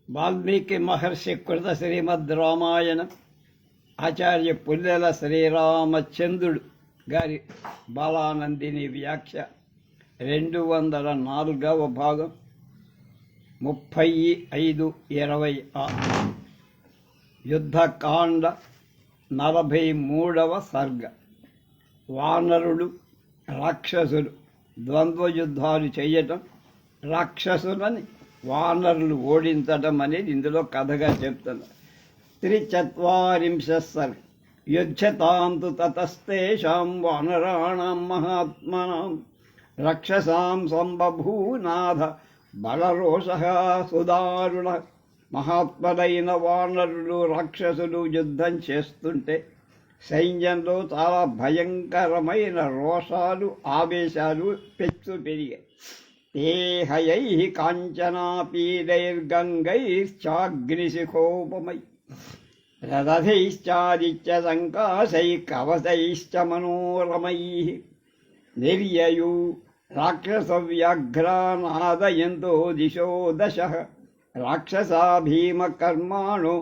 వాల్మీకి మహర్షి కృత శ్రీమద్ రామాయణం ఆచార్య పుల్లెల శ్రీరామచంద్రుడు గారి బాలానందిని వ్యాఖ్య 204వ భాగం 35:26 యుద్ధకాండ 43వ సర్గ. వానరులు రాక్షసులు ద్వంద్వ యుద్ధాలు చేయటం, రాక్షసులని వానరులు ఓడించటం అనేది ఇందులో కథగా చెప్తున్నారు. 43 సర్గ. యుధ్యతాంతు తతస్తేషాం వానరాణాం మహాత్మనాం రక్షసాం సంబభూనాథ బలరోషః సుదారుణ. మహాత్ములైన వానరులు రాక్షసులు యుద్ధం చేస్తుంటే సైన్యంలో చాలా భయంకరమైన రోషాలు ఆవేశాలు పెరిగాయి. ते हयैः काञ्चनापीडैर्गङ्गैश्चाग्निशिखोपमै रथैश्चादित्यसङ्काशैः कवचैश्च मनोरमैः निर्ययु राक्षसव्याघ्रानादयन्तो दिशो दशः राक्षसा भीमकर्माणो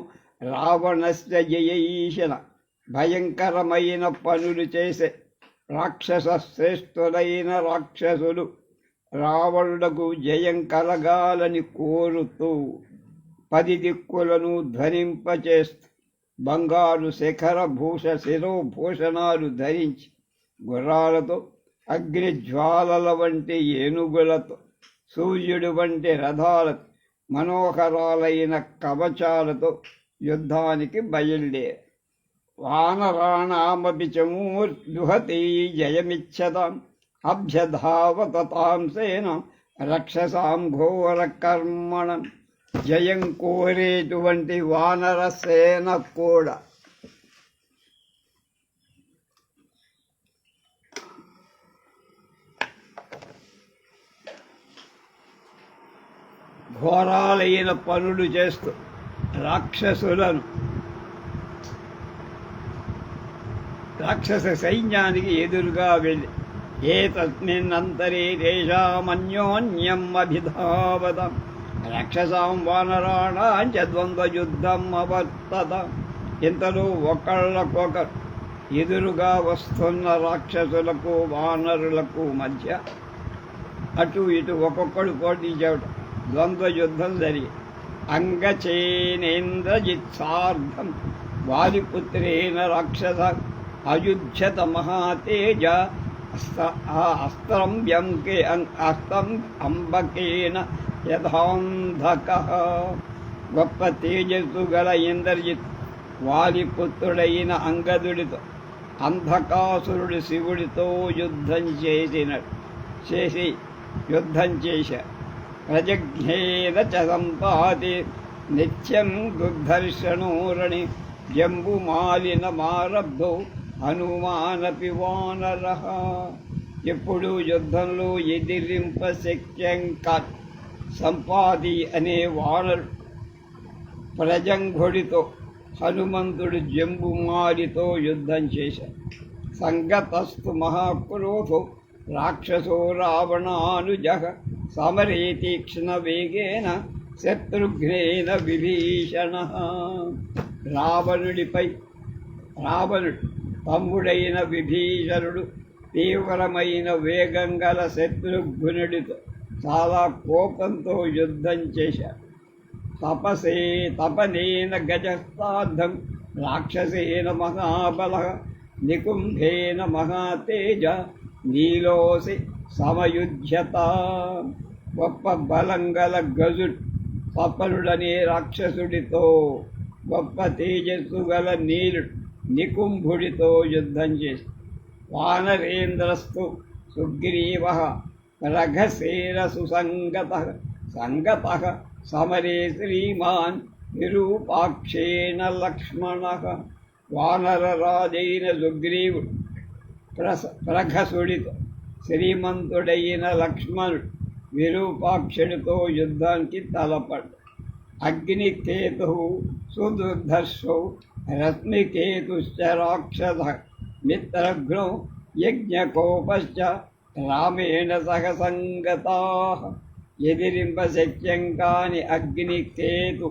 రావణస్య జయైషణ. భయంకరమైన పనులు చేసే రాక్షస శ్రేష్ఠులైన రాక్షసులు రావణులకు జయం కలగాలని కోరుతూ 10 దిక్కులను ధ్వనింపచేస్తూ బంగారు శిఖరభూష శిరోభూషణాలు ధరించి గుర్రాలతో, అగ్నిజ్వాలల వంటి ఏనుగులతో, సూర్యుడు వంటి రథాలతో, మనోహరాలైన కవచాలతో యుద్ధానికి బయలుదేరారు. వానరాణామపి చమూర్దుహతి జయమిచ్చతాం అభ్యధావతాం సేనం రక్షసాం ఘోర కర్మణం. జయం కోరేటువంటి వానర సేన కూడా ఘోరాలైన పనులు చేస్తూ రాక్షస సైన్యానికి ఎదురుగా వెళ్ళి ఏ తస్మిన్నంతరే తేషామన్యోన్యం అభిధావతం రాక్షసాం వానరాణాం చ ద్వంద్వయుద్ధం అవర్తతం. ఇంతలో ఒకళ్ళకొకరు ఎదురుగా వస్తున్న రాక్షసులకు వానరులకు మధ్య అటు ఇటు ఒక్కొక్కడు పోటీ చేయడం, ద్వంద్వ యుద్ధం జరిగి అంగచేనేంద్రజిత్సార్ధం వాలిపుత్రేణ రాక్షస అయుధ్యత మహాతేజ అస్త్రం అంబకేన యథాంధకః. గొప్ప తేజస్సు గల ఇంద్రజిత్ వాలిపుత్రుడైన అంగదుడితో అంధకాసురుడు శివుడితో యుద్ధం చేశారు. ప్రజజ్ఞేన చ సంపాతి నిత్యం దుర్ధర్షణోరణి జంబుమాలినమారబ్ధో హనుమానపి వానరః. ఎప్పుడు యుద్ధంలో ఎదిరింప శక్యం కాదు. సంపాతి అనే వానరుడు ప్రజంఘుడితో, హనుమంతుడు జంబుమాలితో యుద్ధం చేశారు. సంగతస్తు మహాక్రోధో రాక్షసో రావణానుజః సమరే తీక్ష్ణ వేగేన శత్రుఘ్నేన విభీషణః. రావణుడు తమ్ముడైన విభీషణుడు తీవ్రమైన వేగం గల శత్రుఘ్నుడితో చాలా కోపంతో యుద్ధం చేశారు. తపనేన గజస్తార్థం రాక్షసేన మహాబల నికుంభేన మహాతేజ నీలోసి సమయుధ్యత. గొప్ప బలం గల గజుడు తపనుడనే రాక్షసుడితో, గొప్ప తేజస్సు గల నీలుడు నికుంభుడితో యుద్ధం చేసి వానరేంద్రస్తు సుగ్రీవ రఘసేన సంగత సమరే శ్రీమాన్ విరూపాక్షేణ లక్ష్మణః. వానరరాజైన సుగ్రీవుడు ప్రఘసుడితో, శ్రీమంతుడైన లక్ష్మణుడు విరూపాక్షుడితో యుద్ధానికి తలపడ్డు. అగ్నికేతు సుదుర్ధర్షౌ రశ్మికేతుశ్చ రాక్షస మిత్రఘ్నో యజ్ఞకోపశ్చ రామేణ సహ సంగతాః. ఎదిరింప శక్యం కాని అగ్నికేతు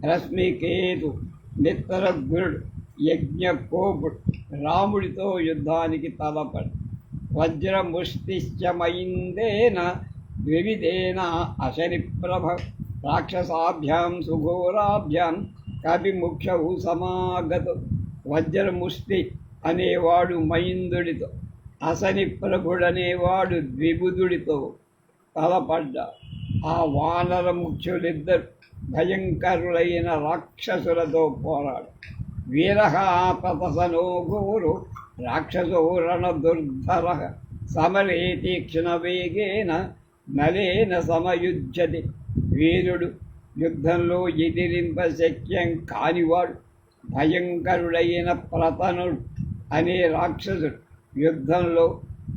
రశ్మికేతు మిత్రగురుడు యజ్ఞకోపుడు రాముడితో యుద్ధానికి తలపడు. వజ్రముష్టిశ్చమైందేన వివిధేన అశనిప్రభ రాక్షసాభ్యాం సుఘోరాభ్యాం కవిముఖ్యవు సమాగతు. వజ్రముష్టి అనేవాడు మైందుడితో, అసని ప్రభుడనేవాడు ద్విబుధుడితో తలపడ్డారు. ఆ వానర ముఖ్యులిద్దరు భయంకరులైన రాక్షసులతో పోరాడు. వీరః ప్రతసనో ఘోరో రాక్షసో రణదుర్ధర సమరే తీక్షణ వేగేన నలేన సమయుజ్యతి. వీరుడు యుద్ధంలో ఎదిరింప శక్యం కానివాడు భయంకరుడైన ప్రతనుడు అనే రాక్షసుడు యుద్ధంలో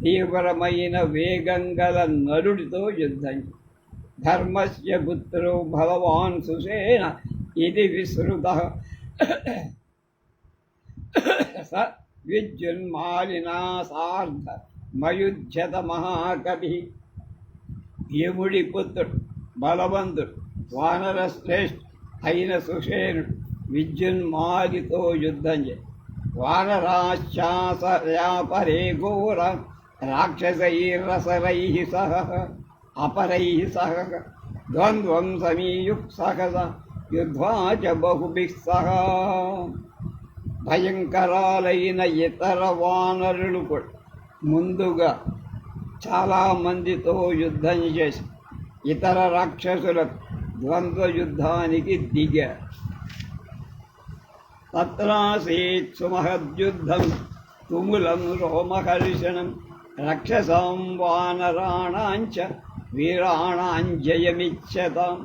తీవ్రమైన వేగం గల నరుడితో యుద్ధం. ధర్మస్య పుత్రో బలవాన్ సుసేన ఇది విశ్రుత స విద్యున్మాలినా సార్ధ మయుధ్యత మహాకవి. యముడి పుత్రుడు బలవంతుడు వానర శ్రేష్ఠ అయిన సుషేనుడు విద్యున్మాలితో యుద్ధం చే. వానరాశ్చాసయాపరే ఘోర రాక్షసైరసరై సహ అపరై సహ ద్వంద్వం సమీయుక్సహస యుద్ధ్వా చ బహుభిః సహ. భయంకరాలైన ఇతర వానరులు కూడా ముందుగా చాలామందితో యుద్ధం చేసి ఇతర రాక్షసులకు ద్వంద్వ యుద్ధానికి దిగారు. తత్రాసీత్ సుమహద్యుద్ధం తుములం రోమహర్షణం రక్షసాం వానరాణాంచ వీరాణాంజయమిచ్చతాం.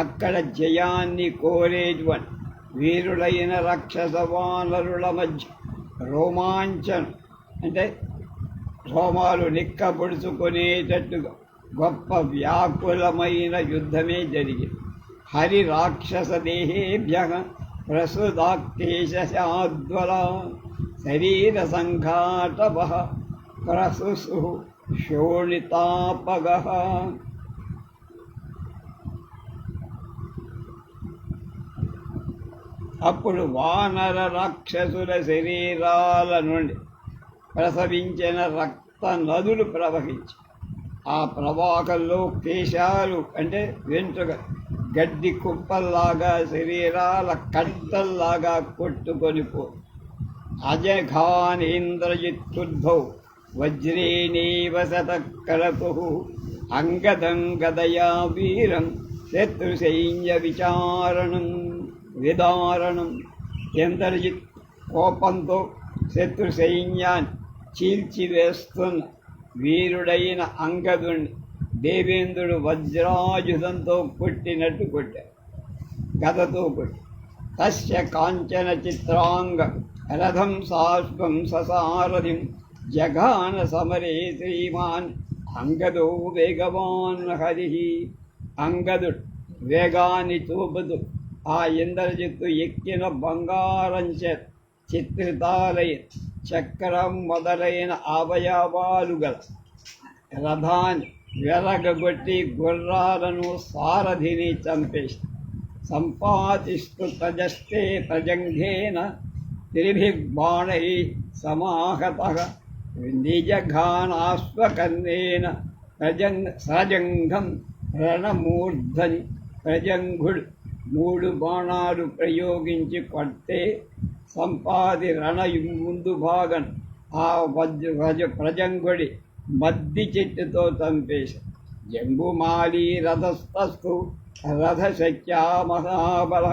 అక్కడ జయాన్ని కోరేటువంటి వీరులైన రాక్షస వానరుల మధ్య రోమాంచనం అంటే రోమాలు నిక్కబొడుచుకునేటట్టుగా గొప్ప వ్యాకులమైన యుద్ధమే జరిగింది. హరి రాక్షస దేహేభ్య ప్రసుదాకేశాద్వల శరీర సంఘాటవ ప్రసుసు శోణితాపగ. అప్పుడు వానర రాక్షసుల శరీరాల నుండి ప్రసవించిన రక్త నదులు ప్రవహించి ఆ ప్రవాహంలో కేశాలు అంటే వెంట్రుక గడ్డి కుప్పల్లాగా శరీరాల కట్టల్లాగా కొట్టుకొని పో. అజఘానేంద్రజిత్తుద్భౌ వజ్రేణేవ శతకరతు అంగదం గదయా వీరం శత్రుసైన్య విదారణం. ఇంద్రజిత్ కోపంతో శత్రు సైన్యాన్ని చీల్చివేస్తున్న వీరుడైన అంగదుణ్ణి దేవేంద్రుడు వజ్రాయుధంతో కొట్టినట్టు కొట్టారు, గదతో కొట్టి. తస్య కాంచన చిత్రాంగ రథం సాశ్వం ససారథిం జఘాన సమరే శ్రీమాన్ అంగదో వేగవాన్ హరి. అంగదుడు వేగాన్ని చూపుతూ ఆ ఇంద్రజిత్తు ఎక్కిన బంగారం చేత చిత్రితాలైన చక్రం మొదలైన అవయవాలు గల రథాన్ని వెరగొట్టి గుర్రాలను సారథిని చంపేసి సంపాతిస్తూ తజస్తే ప్రజంఘేన త్రిభిగ్బాణై సమాహతః నిజఘానాశ్వకర్ణేన సజంఘం రణమూర్ధని. ప్రజంఘుడు 3 బాణాలు ప్రయోగించి కొడితే సంపాది రణ ముందు భాగం ఆ ప్రజంగుడి మద్ది చెట్టుతో చంపేసి జంబుమాలి రథస్థస్థు రథశక్యా మహాబల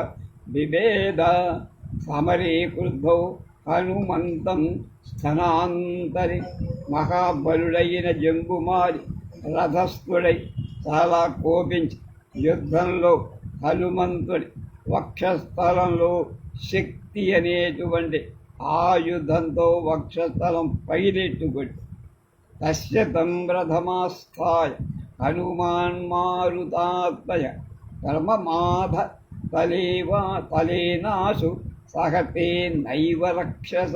విభేద సమరే క్రుద్ధౌ హనుమంతం స్థనాంతరి. మహాబలుడైన జంబుమాలి రథస్థుడై చాలా కోపించి యుద్ధంలో హనుమంతుడి వక్షస్థలంలో శక్తి అనేటువంటి ఆయుధంతో వక్షస్థలం పైనెట్టుకొట్టి తస్య తం రథమాస్థాయ హనుమాన్ మారుతాత్మయ కర్మమాధ తలేనాసు సహతే నైవ రక్షస.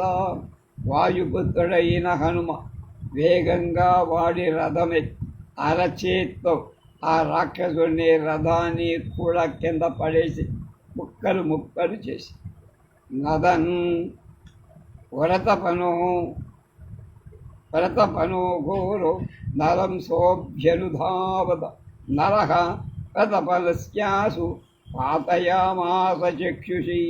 వాయుపుత్రుడైన హనుమ వేగంగా వాడి రథమెక్కి అరచేత్తో ఆ రాక్షసుని రథాన్ని కూడా కింద పడేసి ముక్కలు ముక్కలు చేసి నదన్ వరతపనో ఘోరో నరం సోభ్యనుధావత నరః రథఫలస్యాసు పాతయామాస చక్షుషి.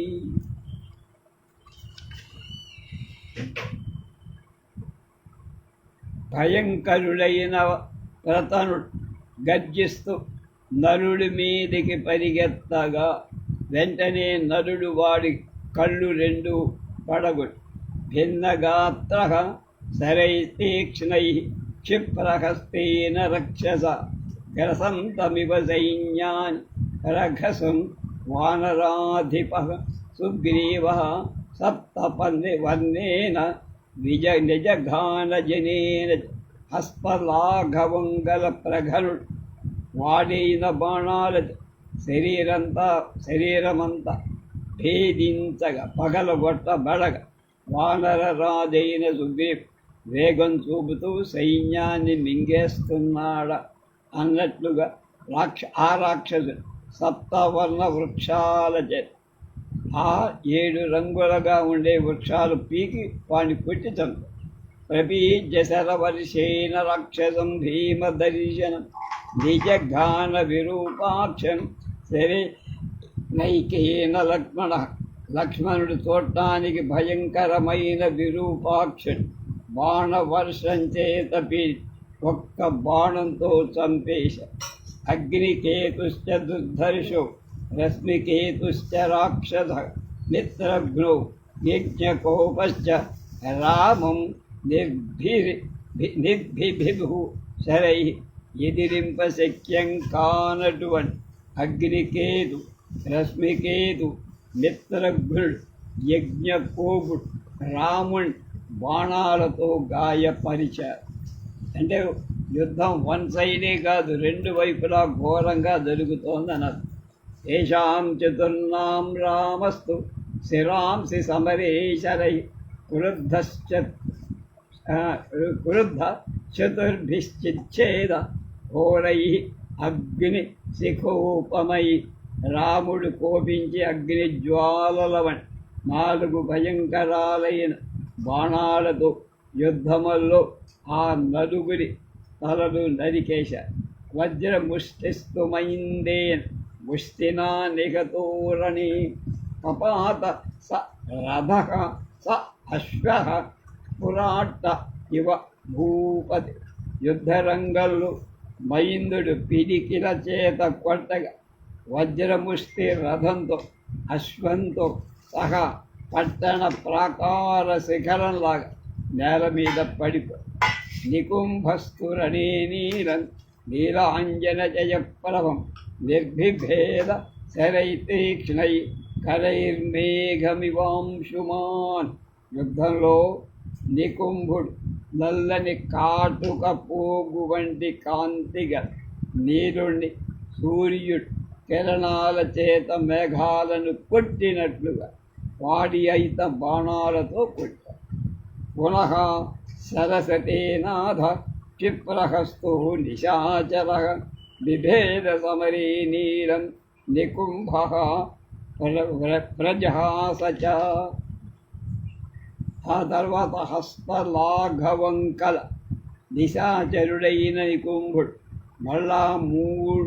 భయంకరుడైన రతనుడు గర్జిస్తూ నరుడి మీదికి పరిగెత్తగా వెంటనే నరుడు వాడి కళ్ళు రెండు పడగొట్టు భిన్నగాత్ర శరైతీక్ష్ణై క్షిప్రహస్తేన రక్షస గ్రసంతమివ సైన్యాన్ రఘసం వానరాధిప సుగ్రీవ సప్తవర్ణేన నిజఘానజనేన హస్పలాఘవంగల ప్రఘనుడు వాడైన బాణాల శరీరమంతా భేదించగా పగలగొట్టబడగ వానరరాజైన సుగ్రీవ్ వేగం చూపుతూ సైన్యాన్ని మింగేస్తున్నాడ అన్నట్లుగా ఆ రాక్షసుడు సప్తవర్ణ వృక్షాల ఆ 7 రంగులుగా ఉండే వృక్షాలు పీకి వాడిని కొట్టి చంపు. ప్రపీజ్య శరవర్షేణ రాక్షసం భీమదర్శనం నిజఘాన విరూపాక్షం సరే నైకేన లక్ష్మణుడు చూడటానికి భయంకరమైన విరూపాక్షుడు బాణవర్షం చేత ఒక్క బాణంతో చంపేశ. అగ్నికేతుశ్చ దుర్ధర్షో రశ్మికేతుశ్చ రాక్షస మిత్రఘ్నో యజ్ఞకోపశ్చ రామం నిర్భిభిభు శరై ఎదిరింప శక్యం కానటువంటి అగ్నికేతు రశ్మికేతు మిత్రఘ్నుడు యజ్ఞకోపుడు రాముని బాణాలతో గాయపరిచారు. అంటే యుద్ధం వన్ సైడే కాదు, 2 వైపులా ఘోరంగా జరుగుతోంది అన్నారు. ఏషాం చతుర్నాం రామస్తు శిరాంసి సమరేశరై క్రుద్ధ చతుర్భిశ్చిచ్ఛేద ఘోరై అగ్ని శిఖోపమై. రాముడు కోపించి అగ్ని జ్వాలలవని 4 భయంకరాలైన బాణాలతో యుద్ధముల్లో ఆ నలుగురి తలలు నరికేశారు. వజ్రముష్టిస్తు మైందేన ముష్టినా నిగతోరణి కపాత స రథః స అశ్వః పురాట్ట ఇవ భూపతి. యుద్ధరంగంలో మైందుడు పిడికిల చేత కొట్టగా వజ్రముష్టి రథంతో అశ్వంతో సహా పట్టణ ప్రాకార శిఖరంలాగా నేల మీద పడిపో. నికుంభస్తురణే నీలం నీలాంజన జయప్రభం నిర్భిభేద శరైతీక్ష్ణై కరైర్మేఘమివాంశుమాన్. యుద్ధంలో నికుంభుడు నల్లని కాటుక పోగు వంటి కాంతిగా నీరుణ్ణి సూర్యుడు కిరణాల చేత మేఘాలను కొట్టినట్లుగా వాడి అయిత బాణాలతో కొట్టారు. పునః సరసతేనాథ క్షిప్రహస్తు నిశాచర బిభేద సమరే నీలం నికుంభ ప్రజహాస. ఆ తర్వాత హస్తలాఘవంకల నిశాచరుడైన నికుంభుడు మళ్ళా 3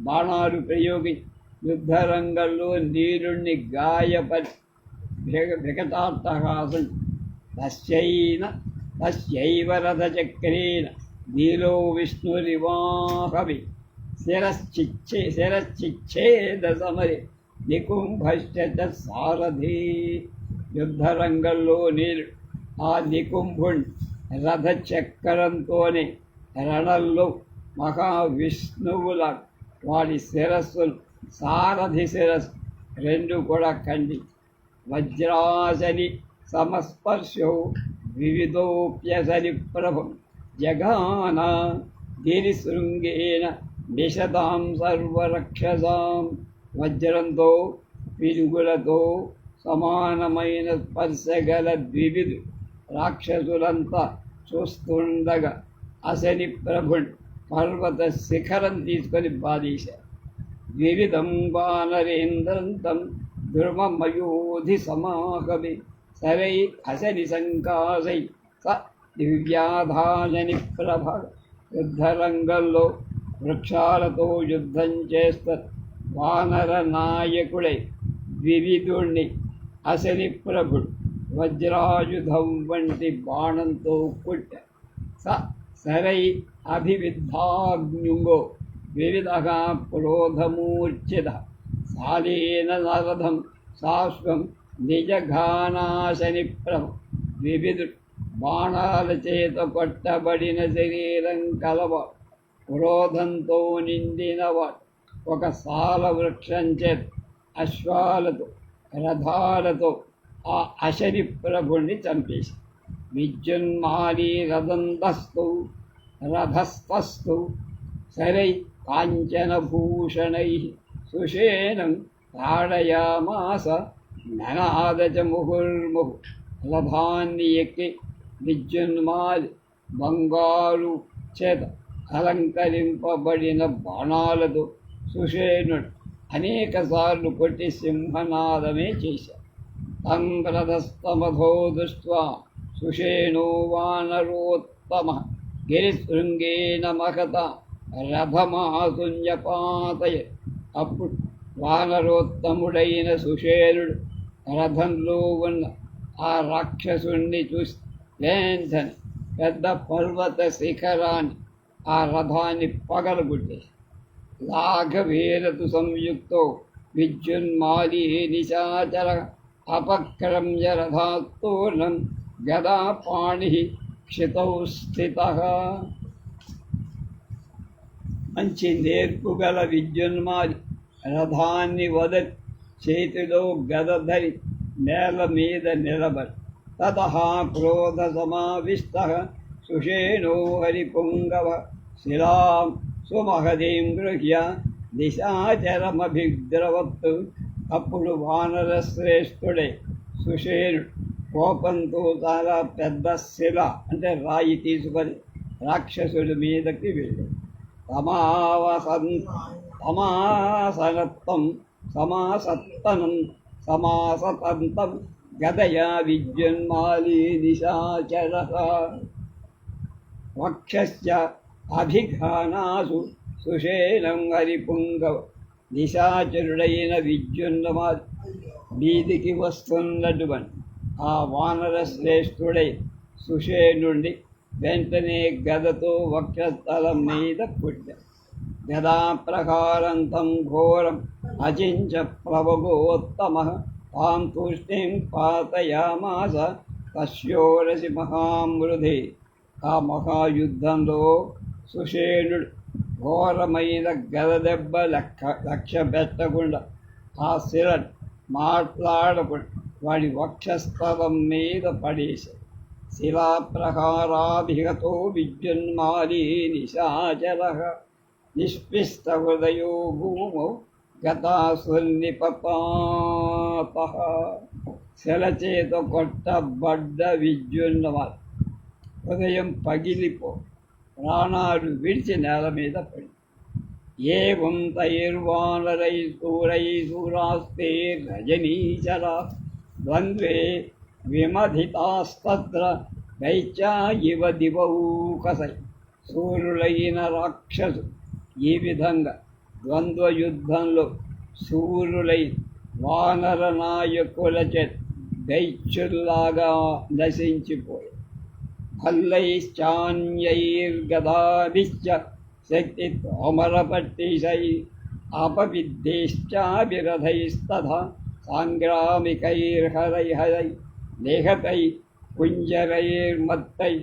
బాణాలు ప్రయోగించి యుద్ధరంగంలో నీరుణ్ణి గాయపరి వికటాట్టహాసం తస్యైవ రథచక్రేణ నీలో విష్ణురివాహవి శిరశ్చిచ్ఛేద సమరి నికుంభశ్చ సారథి. యుద్ధరంగంలో నీరు ఆ నికుంభుణ్ణి రథచక్రంతోనే రణంలో మహావిష్ణువుల వాడి శిరస్సులు సారథి శిరస్సు 2 కూడా ఖండించి వజ్రాసని సమస్పర్శో వివిధోప్యసని ప్రభం జగాన గిరిశృంగేన నిషదాం సర్వరక్షసాం. వజ్రంతో పిరుగులతో సమానమైన స్పర్శగల ద్వివిధు రాక్షసులంతా చూస్తుండగా అసని ప్రభుడు పర్వత శిఖరం తీసుకొని బాధేశారు. వివిధం వానరేంద్రంతం దుర్మమయోధి సమాహవి సరై అసని సంకాసై స దివ్యాధాజని ప్రభ. యుద్ధరంగంలో వృక్షాలతో యుద్ధం చేస్తారు. వానర నాయకుడై వివిధుణ్ణి అసని ప్రభుడు వజ్రాయుధం వంటి బాణంతో కొట్టారు. సరై అభివిద్ధాగ్నుగో వివిధగా క్రోధమూర్ఛిత సాలేన నరథం శాశ్వం నిజఘానాశని ప్రభు. వివిధుడు బాణాల చేత కొట్టబడిన శరీరం కలవాడు, క్రోధంతో నిండినవాడు. ఒక సాల వృక్షం చేత అశ్వాలతో రథాలతో ఆ అశని ప్రభుణ్ణి చంపేసి విద్యున్మాలి రథస్థస్తు సరై కాంచనభూషణై సుషేణం తాడయామాస ననాదచ ముహుర్ముహు. రథాన్ని ఎక్కి విద్యున్మాలి బంగారు చేత అలంకరింపబడిన బాణాలతో సుషేణుడు అనేకసార్లు కొట్టి సింహనాదమే చేశాడు. తం రథస్తమధో దృష్ట్వా సుషేణో వానరోత్తమ గిరిశృంగేన మహత రథమాసున్యపాతయ. అప్పుడు వానరోత్తముడైన సుషేణుడు రథంలో ఉన్న ఆ రాక్షసుణ్ణి చూసి వెంటనే పెద్ద పర్వత శిఖరాన్ని ఆ రథాన్ని పగలగొట్టేసి లాఘవేరతు సంయుక్తో విద్యున్మాలి నిశాచర అపక్రమ్య రథాత్తూర్ణం గదాపాణి క్షితౌ స్థిత. మంచి నేర్పుగల విద్యున్మాలి రథాన్ని వదలి చేతిలో గదధరి నేల మీద నిలబడి తతః క్రోధ సమావిష్ట సుషేణో హరిపుంగవ శిలాం సుమహదీం గృహ్య దిశాచరమభిద్రవత్తు. అప్పుడు వానర శ్రేష్ఠుడే సుషేణుడు కోపంతో చాలా పెద్ద శిల అంటే రాయి తీసుకొని రాక్షసుడి మీదకి వెళ్ళి సమాసతంతం గదయా విద్యున్మాలి నిశాచర. వక్షస్య అభిఘానాసు సుషేణం హరిపుంగవ. నిశాచరుడైన విద్యున్మాలి వీధికి వస్తున్నటువంటి ఆ వానర శ్రేష్ఠుడై సుషేణుడి వెంటనే గదతో వక్షస్థలం మీద కొట్టాడు. గదా ప్రకారంతం ఘోరం అచించ ప్లవగోత్తమ తాం తూష్ణీం పాతయామాస తస్యోరసి మహామృధి. ఆ మహాయుద్ధంలో సుషేణుడు ఘోరమైన గదదెబ్బ లక్ష్య పెట్టకుండా ఆ శిల మాట్లాడకుండా వాడి వక్షస్థలం మీద పడేశాడు. శిలాప్రహారాభిగతో విద్యున్మాలి నిశాచర నిష్పిష్ట హృదయో భూమౌ గతాసుర్నిపపాత. శిలచేత కొట్టబడ్డ విద్యున్మాలి హృదయం పగిలిపో ప్రాణాలు విడిచి నేల మీద పడి ఏవం తైర్వానరై సూరై సూరాస్తే రజనీచరా ద్వంద్వే విమధితాస్తత్ర దైత్యా ఇవ దివౌకసై. సూర్యులైన రాక్షసు ఈ విధంగా ద్వంద్వ యుద్ధంలో సూర్యులై వానర నాయకుల చేత దైత్యుల్లాగా నశించిపోయి భల్లైశ్చాన్యైర్గదాభిశ్చ శక్తి తోమరపట్టిశై అపవిద్దేశ్చాభిరథైస్తథా సాంగ్రామికైర్హరైహరై లేహతై కుంజరైర్మత్తై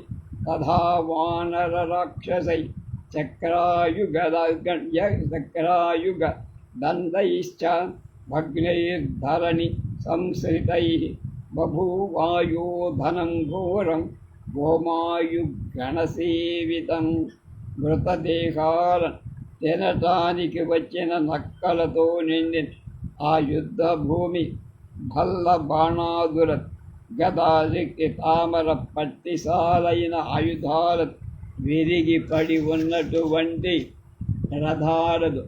తథా వానర రాక్షసై చక్రాయుగ దండైశ్చ భగ్నైర్ధరణి సంశ్రితై బభూవాయోధనం ఘోరం గోమాయుగణసేవితం. మృతదేహాలను తినటానికి వచ్చిన నక్కలతో నిండిన ఆ యుద్ధ భూమి భల్ల బాణాదుల గదాలికి తామర పట్టిసాలైన ఆయుధాల విరిగి పడి ఉన్నటువంటి రథాలతో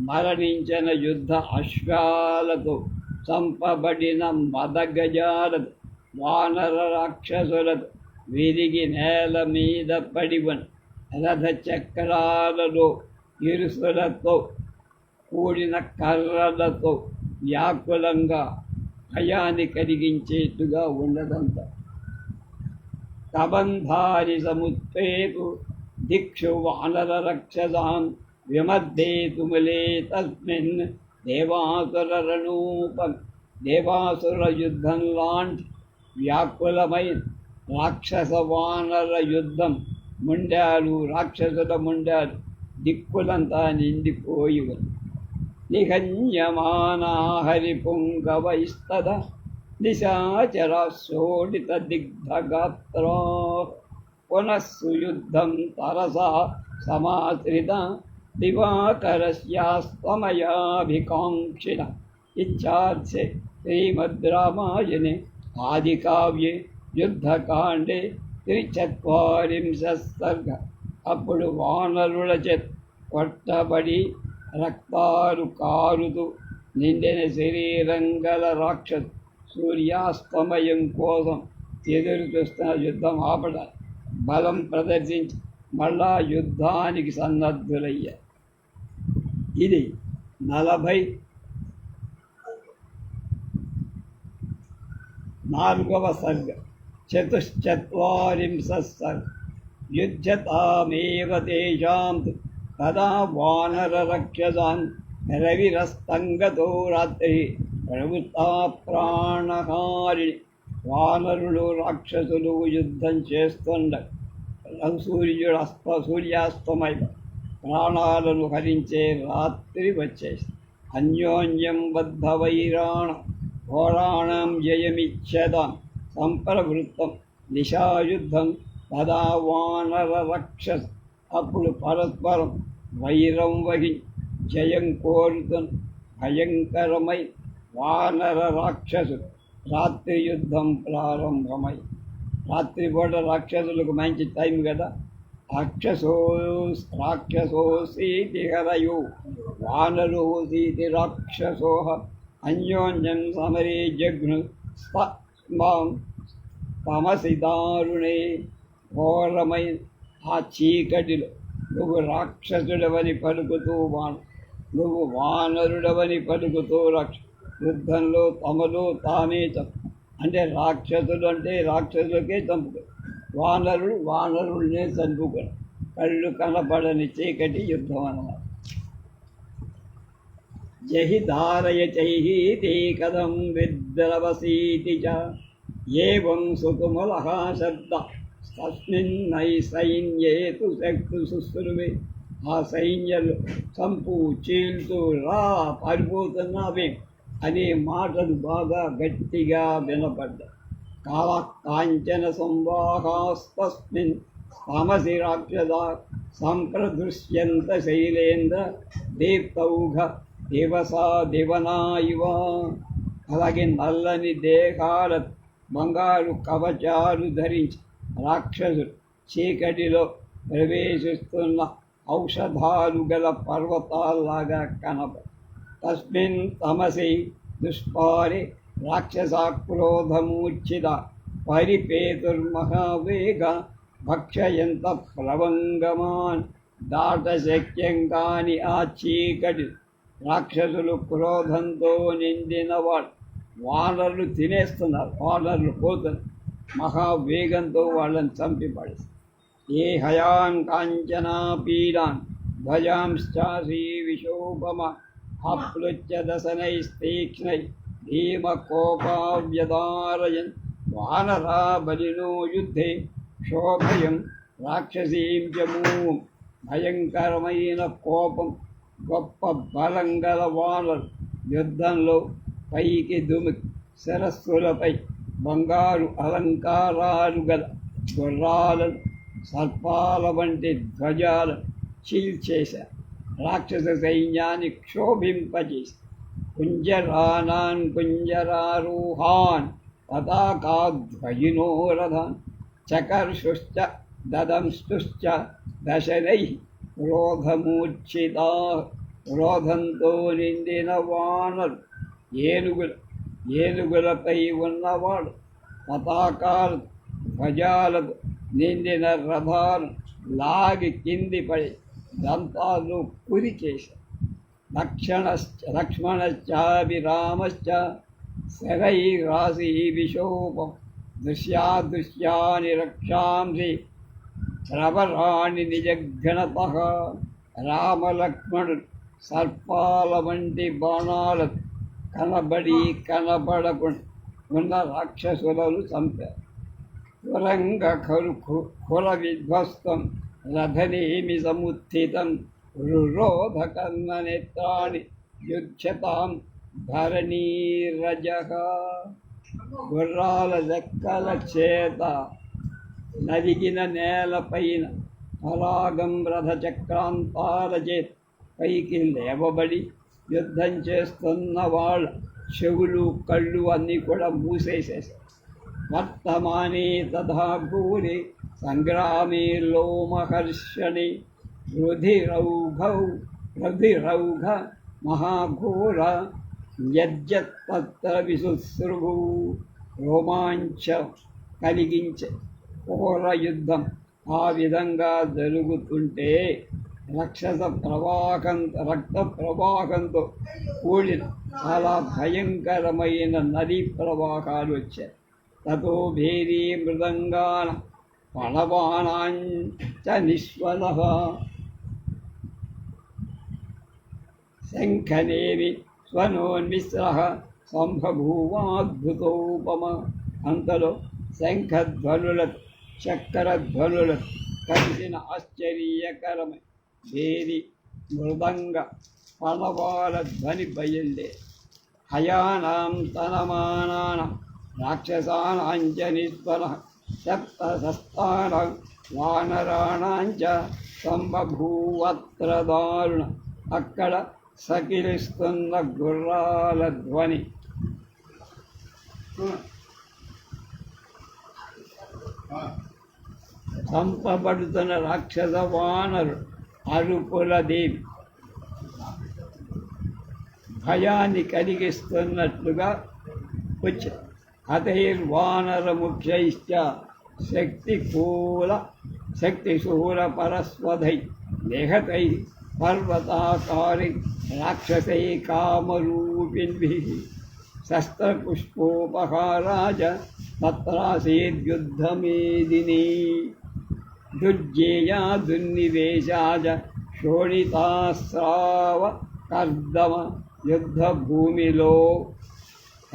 మరణించిన యుద్ధ అశ్వాలతో చంపబడిన మదగజాలతో వానర రాక్షసులతో విరిగి నేల మీద పడి ఉన్న రథ చక్రాలలో ఇరుసులతో కూడిన కర్రలతో వ్యాకులంగా భయాన్ని కలిగించేట్టుగా ఉన్నదంతా. కబంధారి సముత్పేతు దిక్షు వానర రక్షసాన్ విమర్దేతుములే తస్మిన్ దేవాసుర రణూపం. దేవాసుర యుద్ధం లాంటి వ్యాకులమైన రాక్షస వానర యుద్ధం ముండాలు, రాక్షసుల ముండాలు దిక్కులంతా నిండిపోయి ఉంది. నిహన్యమానా హరిపుంగవైస్తద నిశాచరా శోడిత దిగ్ధగాత్రా పునః యుద్ధం తరసా సమాశ్రిత దివాకరస్యాస్తమయాభికాంక్షిణ. ఇచ్చార్చే శ్రీమద్ రామాయణే ఆదికావ్యే యుద్ధకాండే 43 సర్గ. అప్పుడు వానరుల చేత కొట్టబడి రక్తాలు కారుతూ నిండిన శరీరం గల రాక్షసు సూర్యాస్తమయం కోసం ఎదురు చూస్తున్న యుద్ధం ఆపడాలి బలం ప్రదర్శించి మళ్ళా యుద్ధానికి సన్నద్ధులయ్యారు. ఇది 44వ సర్గ. 44 సర్గ. యుధ్యతామేవ తేషాం తదా వానర రక్షసాన్ రవిరస్తంగతో రాత్రి ప్రవృత్తా ప్రాణహారిణి. వానరులు రాక్షసులు యుద్ధం చేస్తుండగా సూర్యాస్తమై ప్రాణాలను హరించే రాత్రి వచ్చేసి అన్యోన్యం బద్ధ వైరాణ ఘోరాణం జయమిచ్చదాం సంప్రవృత్తం నిశాయుద్ధం తదా వానర రక్షస. అప్పుడు పరస్పరం వైరం వహి జయం కోరుతున్న భయంకరమై వానర రాక్షసులు రాత్రి యుద్ధం ప్రారంభమై. రాత్రిపూట రాక్షసులకు మంచి టైం కదా. రాక్షసోసీతి హరయో వానరోసీతి రాక్షసోహ అన్యోన్యం సమరే జఘ్ను తమసి దారుణే. ఘోరమై ఆ చీకటిలో నువ్వు రాక్షసుడవని పలుకుతూ నువ్వు వానరుడవని పలుకుతూ యుద్ధంలో తమలో తామే అంటే రాక్షసులు అంటే రాక్షసులకే చంపుతారు, వానరుల్నే చంపుకొని కళ్ళు కనపడని చీకటి యుద్ధం అన్నమాట. జహి ధారయచైతే కథం విద్రవసీతి చ ఏవం సుకుమలః శబ్ద తస్మిన్నై సైన్యేతు శక్తు శుశ్రువే. ఆ సైన్యాలు చంపు చీల్తూ రా పారిపోతున్నావే అనే మాటలు బాగా గట్టిగా వినపడ్డాయి. కాంచన సంవాహాస్తస్మిన్ తమసి రాక్షస సంప్రదృశ్యంత శైలేంద్ర దీప్తౌఘ దివసా దివనా ఇవ. అలాగే నల్లని దేహాల బంగారు కవచాలు ధరించి రాక్షసులు చీకటిలో ప్రవేశిస్తున్న ఔషధాలు గల పర్వతాల్లాగా కనపడి తస్మిన్ తమసి దుష్పారి రాక్షసాక్రోధమూర్ఛిత పరిపేతుర్మహావేగ భక్షయంత ప్లవంగమాన్. దాటశక్యం కాని ఆ చీకటి రాక్షసులు క్రోధంతో నిండిన వానరులు తినేస్తున్నారు, వానరులు పోతున్నారు. మహావేగంతో వాళ్ళని చంపిపడేస్తారు. ఏ హయాన్ కాంచనా పీడాన్ ధ్వజాంశ్చాసీ విశోభమ ఆప్లుత్య దశనైస్తీక్ష్ణై భీమకోపావ్యదారయన్ వానరా బలినో యుద్ధే శోభయం రాక్షసీం చమూం. భయంకరమైన కోపం గొప్ప బలం గల వానరు యుద్ధంలో పైకి దుమికి శిరస్సులపై బంగారు అలంకారాలు గల గుర్రాలను సర్పాల వంటి ధ్వజాలను చీల్చేశారు. రాక్షస సైన్యాన్ని క్షోభింపజేసి కుంజరానాన్ కుంజరారూహాన్ పతాకాధ్వజినో రథాన్ చకర్షుశ్చ దదంష్టుశ్చ దశనై క్రోధమూర్ఛితా. క్రోధంతో నిండిన వానరు ఏనుగులపై ఉన్నవాడు పతాకాలు ధ్వజాలకు నిండిన రథాలు లాగి కింది పడి దంతాలు కురికేశారు. లక్ష్మణశ్చాభిరామశ్చ శరైరాసి విశోపం దృశ్యాదృశ్యాని రక్షాంసి ప్రవరాణి నిజఘ్నతః. రామలక్ష్మణుడు సర్పాల వంటి బాణాలు కనబడకుండా ఉన్న రాక్షసులను చంపారు. తురంగ ఖుర విధ్వస్తం రథనేమి సముత్థితం రురోధకర్ణ నేత్రాణి యుధ్యతాం ధరణీరజః. గుర్రాల రెక్కల చేత నరిగిన నేలపైన పరాగం రథచక్రాంతాల చేత పైకి లేవబడి యుద్ధం చేస్తున్న వాళ్ళ చెవులు కళ్ళు అన్నీ కూడా మూసేసేసారు. వర్తమానే తథా భూరి సంగ్రామే లోమహర్షణి రుధిరౌఘ మహాఘోర యజ్జత్పత్ర విశుశ్రుభు. రోమాంచ కలిగించే ఘోర యుద్ధం ఆ విధంగా జరుగుతుంటే రక్త ప్రవాహంతో కూడిన చాలా భయంకరమైన నదీ ప్రవాహాలు వచ్చాయి. తతో భేరీ మృదంగాన పణవానాంచ నిశ్వలః. శంఖనేమి స్వనోన్మిశ్రః సంభభూవాద్భుతోపమ. అంతలో శంఖధ్వనులకు చక్రధ్వనులకు కలిసిన ఆశ్చర్యకరమైన భేరి మృదంగ పణవాల ధ్వని బయలుదే. హయానాం తనమానానాం రాక్షసానాంచ నిస్వనః సప్తశస్తానాం వానరాణాంచ సంబభూవత్ర దారుణ. అక్కడ సకిలిస్తున్న గుర్రాల ధ్వని, చంపబడుతున్న రాక్షస వానరు అరుపుల దేవి భయాన్ని కలిగిస్తున్నట్లుగా వచ్చారు. హతైర్వానర ముఖ్యైశ్చ శక్తిశూల పరస్వధై నిహతై పర్వతాకారి రాక్షసై కామరూపిణ్భిః. శస్త్రపుష్పోపహారాజ తత్రాసేద్యుద్ధమేదినీ. దుర్జేయా దుర్నివేశాజ శోణితాస్రావ కర్దమ. యుద్ధ భూమిలో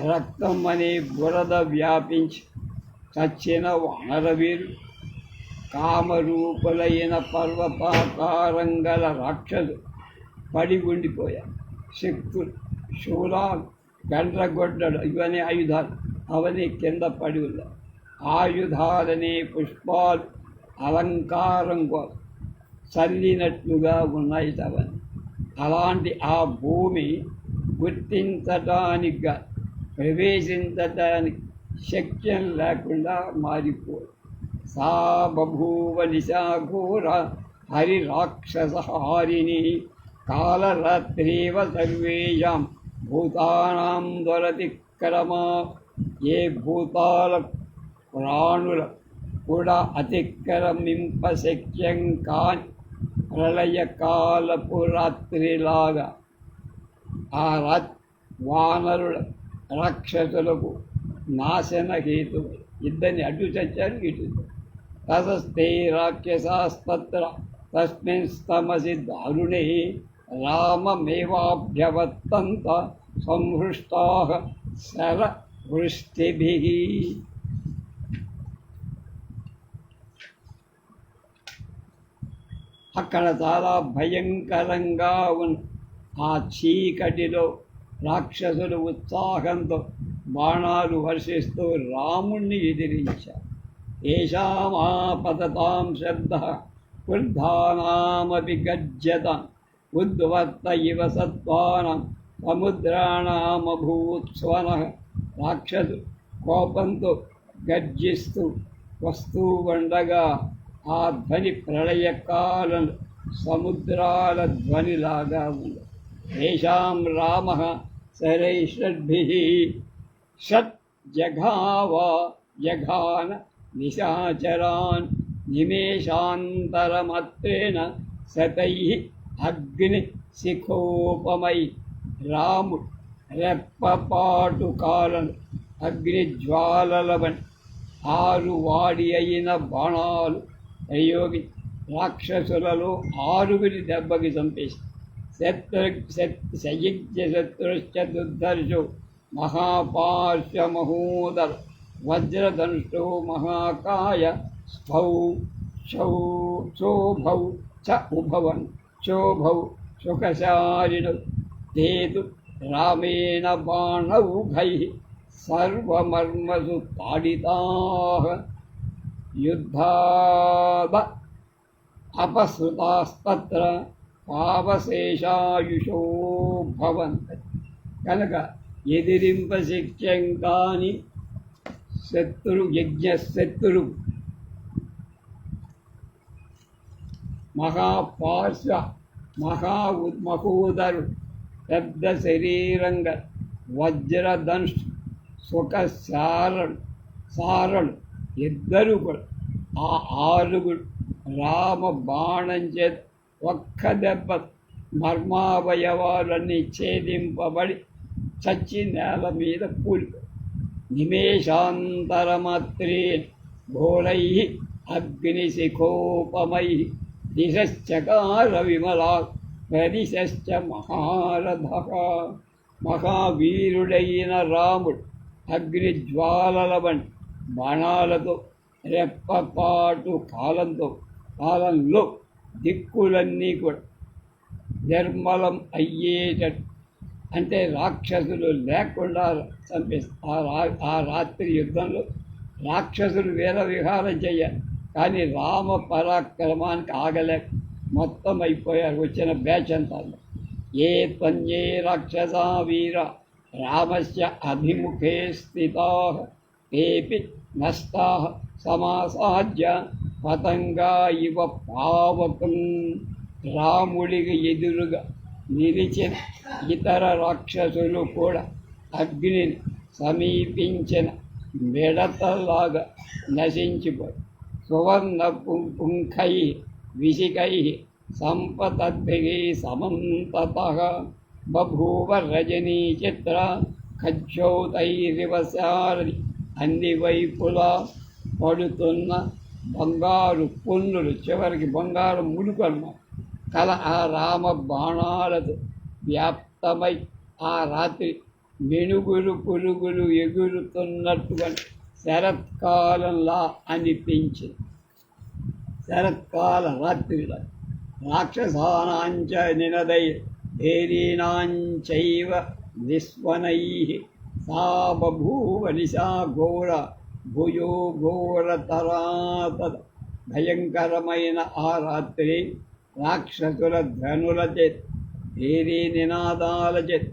రక్తం అనే బురద వ్యాపించి చచ్చిన వానరవీరు కామరూపులైన పర్వతాకారం గల రాక్షసు పడి ఉండిపోయారు. శక్తులు, శూలాలు, గండ్రగొడ్డలు ఇవన్నీ ఆయుధాలు అవన్నీ కింద పడి ఉన్నాయి. ఆయుధాలనే పుష్పాలు అలంకారం కోసం చల్లినట్లుగా ఉన్నాయి అవన్నీ. అలాంటి ఆ భూమి గుర్తించటానికి ప్రవేశించటానికి శక్యం లేకుండా మారిపోయి సా బభూవ నిశాఘోర హరిరాక్షసహారిణి. కాలరాత్రేవ సర్వేషాం భూతానాం దురతిక్రమా. ఏ భూతాల ప్రాణుల కూడా అతిక్రమింప శక్యం కాని ప్రళయకాలపు రాత్రిలాగా ఆ వానరుల రాక్షసులకు నాశన హేతు. ఇద్దరిని అడ్డు చచ్చారు, ఇటు. తతస్తే రాక్షసాస్తత్ర తస్మిన్ స్తమసి దారుణే రామమేవాభ్యవర్తంత సంహృష్టాః శరవృష్టిభిః. అక్కడ చాలా భయంకరంగా ఉన్న ఆ చీకటిలో రాక్షసులు ఉత్సాహంతో బాణాలు వర్షిస్తూ రాముణ్ణి ఎదిరించారు. ఏషామాపతతాం శబ్దః వృద్ధానామపి గర్జతాం ఉద్వర్త ఇవ సత్వానాం సముద్రాణామభూత్స్వనః. రాక్షసు కోపంతో గర్జిస్తూ వస్తూ ఉండగా ఆ ధ్వని ప్రళయకాలం సముద్రాల ధ్వనిలాగా ఉంది. తేషాం రామ శరైషద్భిః షట్ జఘాన నిశాచరాన్ నిమేషాంతరమత్రేణ శతైః అగ్ని శిఖోపమై. రాముడు రెప్పపాటు కాలను అగ్నిజ్వాలలవని 6 వాడి అయిన బాణాలు ప్రయోగి రాక్షసులలో 6 దెబ్బకి చంపేసి శత్రుశ్చ దుర్ధర్షో మహాపార్శ్వమహోదర వజ్రధనుష్టో మహాకాయ స్ఫౌ శోభౌ చ ఉభవన్ శోభౌ సుఖశాలినౌ తేతు రామేణ బాణౌఘైః సర్వమర్మసు తాడితాః యుద్ధాద అపసృతాస్తత్ర పావశేషాయుషో భవంతి. కనుక ఎదిరింప శక్యం కాని శత్రు మహాపార్శ్వ మహోదరు పెద్ద శరీరంగా వజ్రధనుష్ సుఖ సారడు ఇద్దరు కూడా ఆ 6 రామ బాణం చేత ఒక్క దెబ్బ మర్మావయవాలన్నీ ఛేదింపబడి చచ్చి నేల మీద కూలిపోయి. నిమేషాంతరమాత్రే ఘోరై అగ్నిశిఖోపమై దిశశ్చకార విమలా ప్రదిశ్చ మహారథ. మహావీరుడైన రాముడు అగ్నిజ్వాలల బాణాలతో రెప్పపాటు కాలంలో దిక్కులన్నీ కూడా నిర్మలం అయ్యేటట్టు, అంటే రాక్షసులు లేకుండా చంపేస్తారు. ఆ రాత్రి యుద్ధంలో రాక్షసులు వీర విహారం చెయ్యాలి, కానీ రామ పరాక్రమానికి ఆగలేక మొత్తం అయిపోయారు వచ్చిన బ్యాచ్ అంతా. ఏ త్వన్యే రాక్షసా వీర రామస్య అభిముఖే స్థితాః తేపి నష్టాః సమాసాద్య పతంగా ఇవ పావకం. రాముడికి ఎదురుగా నిలిచిన ఇతర రాక్షసులు కూడా అగ్నిని సమీపించిన మిడతలాగా నశించిపోయి సువర్ణ పుంఖై విశికై సంపతద్భిః సమంతతః బభూవ రజనీ చిత్ర ఖజ్జౌతైరివ శారది. అన్ని వైపులా పడుతున్న బంగారు పొన్నులు, చివరికి బంగారు ముడుకన్న కల ఆ రామ బాణాలతో వ్యాప్తమై ఆ రాత్రి మెనుగులు పురుగులు ఎగురుతున్నట్టుగా శరత్కాలంలా అనిపించింది. శరత్కాల రాత్రిలో రాక్షసానాంచ నినదై ధైర్యీనాంచైవ నిస్వనైః సా బభూవ నిశా ఘోర భూయో ఘోరతరాతద. భయంకరమైన ఆ రాత్రి రాక్షసుల ధ్వనుల చేత, భేరీ నినాదాల చేత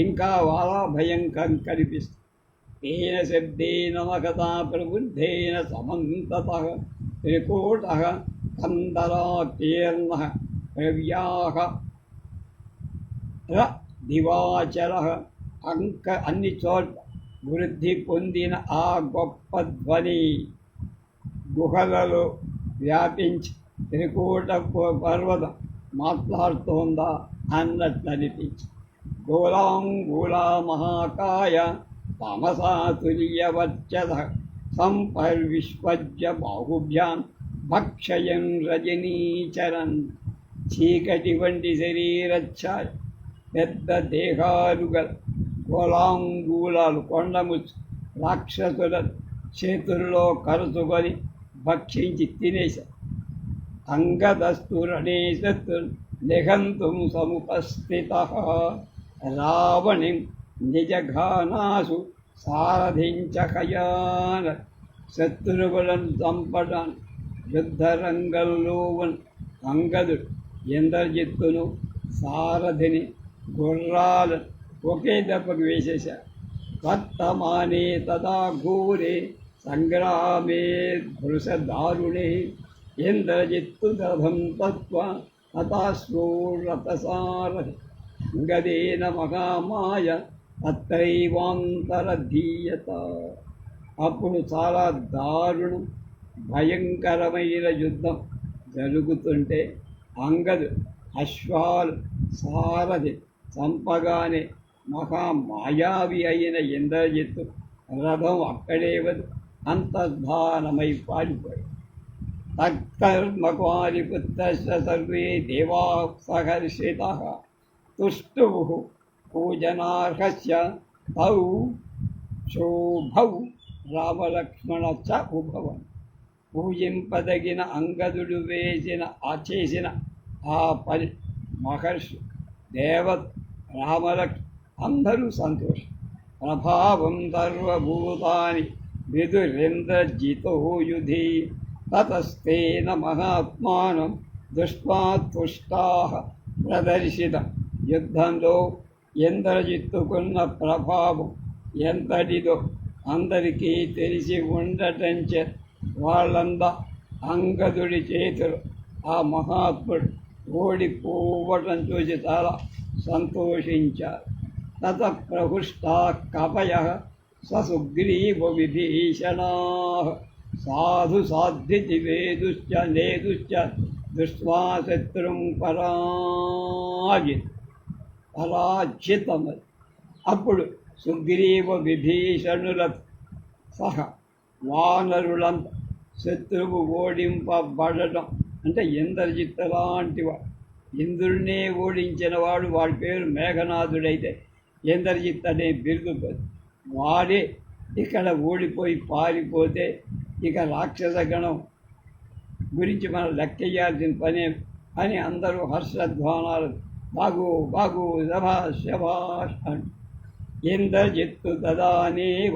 ఇంకా చాలా భయంకరం కనిపిస్తుంది. తేన శబ్దేన మఖతా ప్రబుద్ధేన సమంతతః త్రికూటః కందరాకీర్ణః ప్రవ్యాహ దివాచరః. అన్ని చోట్ల వృద్ధి పొందిన ఆ గొప్ప ధ్వని గుహలలో వ్యాపించి త్రికూట పర్వతం మాట్లాడుతోందా అన్నట్లు అనిపించి. గోళాంగూళా మహాకాయ తమసాతుల్యవర్చస సంపర్విష్వజ్య బాహుభ్యాం భక్షయన్ రజనీచరన్. చీకటి వంటి శరీరఛాయ, పెద్ద దేహాలు గల గోళాంగూలాలు కొండముచ్చు రాక్షసుల చేతుల్లో కరుచుకొని భక్షించి తినేశారు. అంగదస్తు రణేశత్తు నిఘంతుం సముపస్థితః రావణిం నిజఘానాసు సారథించ కయాన. శత్రువులను చంపడానికి యుద్ధరంగంలో ఉన్న అంగదుడు ఇంద్రజిత్తును, సారథిని, గుర్రాలను ఒకే దెబ్బకు వేసేశారు. వర్తమానే తదా ఘోరే సంగ్రామే భృషదారుణే ఇంద్రజిత్తు రథం తత్వా హతాశ్రూరతసారథి గదేన మహామాయ తత్రైవాంతరధీయత. అప్పుడు చాలా దారుణం భయంకరమైన యుద్ధం జరుగుతుంటే అంగదు అశ్వాలు సారథి చంపగానే మహామాయావి అయిన ఇంద్రజిత్తు రథం అక్కడే వది అంతర్ధానమై పారిపోయాడు. తత్కర్మకారిపుత్రస్య సర్వే దేవా సహర్షితః తుష్టుః పూజనార్హస్య తౌ శోభౌ రామలక్ష్మణ చ ఉభవం. పూజింపదగిన అంగదుడు చేసిన ఆ పని మహర్షి దేవత రామలక్ష్మణ అందరూ సంతోషం. ప్రభావం సర్వభూతాని విదురింద్రజితో యుధి తతస్తేన మహాత్మానం దృష్ట్వా తుష్టాః ప్రదర్శితం. యుద్ధంలో ఇంద్రజిత్తుకున్న ప్రభావం ఎంతటిదో అందరికీ తెలిసి ఉండటంచే వాళ్ళందా అంగదుడి చేతులు ఆ మహాత్ముడు ఓడిపోవటం చూసి చాలా సంతోషించారు. తత ప్రహృష్టా కపయః ససుగ్రీవ విభీషణాః సాధు సాధ్వితి వేదుశ్చ నేదుశ్చ దృష్ట్వా శత్రుం పరాజితమది. అప్పుడు సుగ్రీవ విభీషణుల సహ వానరులంతా శత్రువు ఓడింపబడటం అంటే ఇంద్రజిత్తు లాంటివాడు. ఇంద్రుడినే ఓడించిన వాడు వాడి పేరు మేఘనాథుడైతే ఇంద్రజిత్ అనే బిరుదు. వాడే ఇక్కడ ఓడిపోయి పారిపోతే ఇక రాక్షస గణం గురించి మనం లెక్కేయాల్సిన పనే అని అందరూ హర్షధ్వానాలు బాగు బాగు శభాష్ శభాష్ అని. ఇంద్రజిత్తు తదానేవ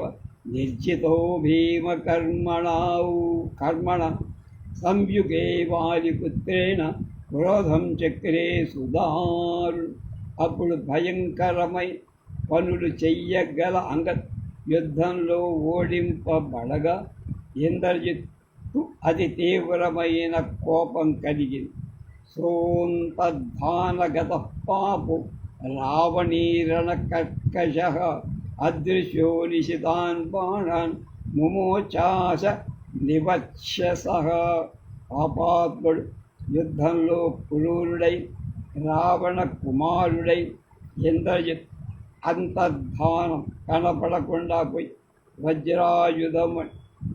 నిర్జితో కర్మణ సంయుగే వాలిపుత్రేణ క్రోధం చక్రే సుదారు. అప్పుడు భయంకరమై పనులు చెయ్యగల యుద్ధంలో ఓడింపబడగా ఇంద్రజిత్తు అతి తీవ్రమైన కోపం కలిగింది. సోంతద్ధానగత పాపు రావణీరణ కర్కశ అదృశ్యో నిశితాన్ బాణాన్ ముమోచాశ నివత్స్యసః. పాపాత్ముడు యుద్ధంలో క్రూరుడై రావణ కుమారుడై ఇంద్రజిత్ అంతర్ధానం కనపడకుండా పోయి వజ్రాయుధము